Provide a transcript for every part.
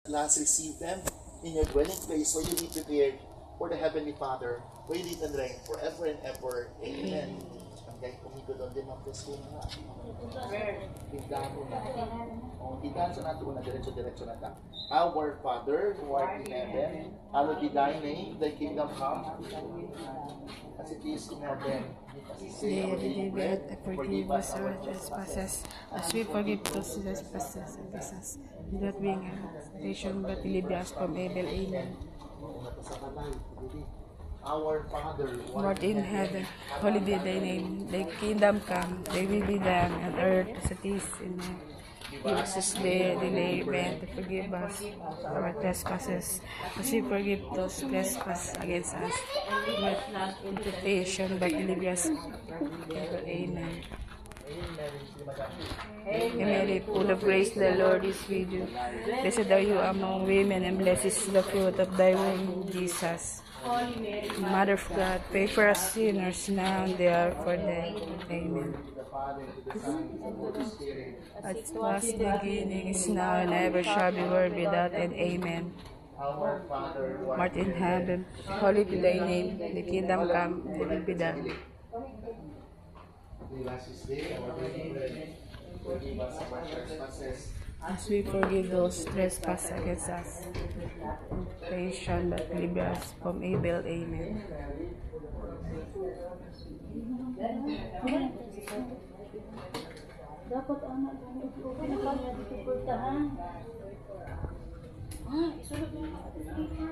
Last, receive them in your dwelling place where you be prepared for the Heavenly Father, where you live and reign forever and ever. Amen. Hanggang kumigo doon din ang peso na. Tindahan mo na. O, tindahan sa nato na diretso-diretso na ta. Our Father, who art in heaven, hallowed be thy name, thy kingdom come, as it is in heaven. Daily bread, forgive us our trespasses, as we forgive those who trespass against us. Do not bring us into temptation, but deliver us from evil. Amen. Our Father, who art in heaven, hallowed be thy name. Thy kingdom come, thy will be done on earth as it is in heaven. Give us this day our daily bread, to forgive us our trespasses, as we forgive those who trespass against us. Not into temptation, but deliver us from evil. Amen. Hail Mary, full of grace, the Lord is with you. Blessed are you among women, and blessed is the fruit of thy womb, Jesus. Mother of God, pray for us sinners now and the hour of our death. Amen. As it was in the beginning, is now, and ever shall be, world without end. Amen. Art in heaven, holy be thy name. The kingdom come, thy will be done. As we forgive those who trespass against us. Temptation, but deliver us from evil. Amen. Dapat anak ko pinapagpultahan. Isulot mo na ako dito.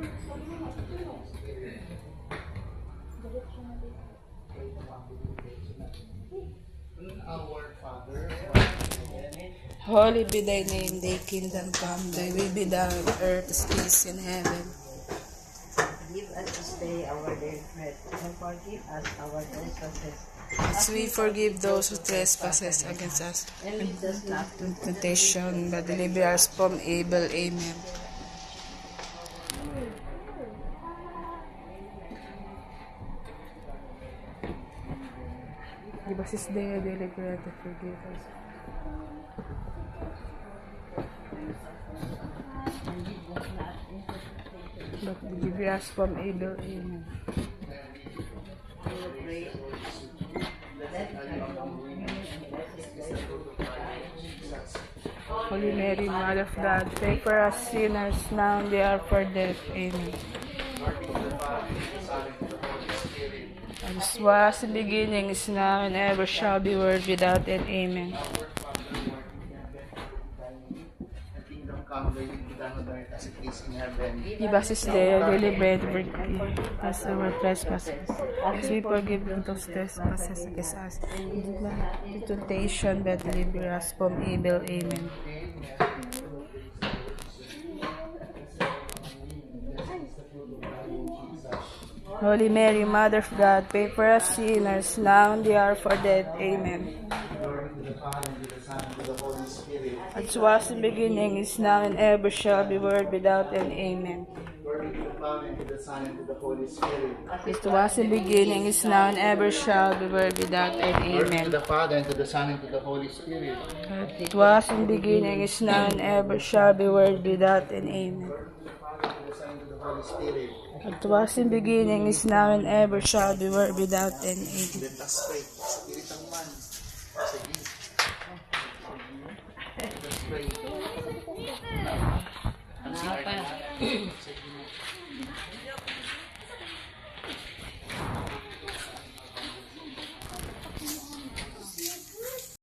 Our Father, Holy be thy name, thy kingdom come, thy will be done on earth as it is in heaven. Give us this day our daily bread, and forgive us our trespasses, As we forgive those who trespass against us. and lead us not into Temptation, but deliver us from evil. Amen. Give us this day our daily bread, and forgive us. But deliver us from evil. Amen. Holy Mary, Mother of God, pray for us sinners now and the hour of our death. Amen. As was in the beginning, is now, and ever shall be, world without end. Amen. kingdom come, thy will be done on earth as it is in heaven. Give us this day our daily bread, forgive us our trespasses, as we forgive those trespasses against us. Lead us not into temptation, but deliver us from evil. Amen. Holy Mary, Mother of God, pray for us sinners, now and the hour of our death. Amen. Glory to the Father, and to the Son, and to the Holy Spirit. As was in the beginning, is now, and ever shall be, world without end. Amen. Glory to the Father, and to the Son, and to the Holy Spirit. As was in the beginning, is now, and ever shall be, world without end. Glory to Amen. the Father, and to the Son, and to the Holy Spirit. It was in the beginning, is now, and ever shall be, world without end. Amen. Glory to the Father, and to the Son, and to the Holy Spirit. It was in the beginning, is now, and ever shall be, world without end. Amen. Let us pray. Spirit ng man. Sige. Let us pray.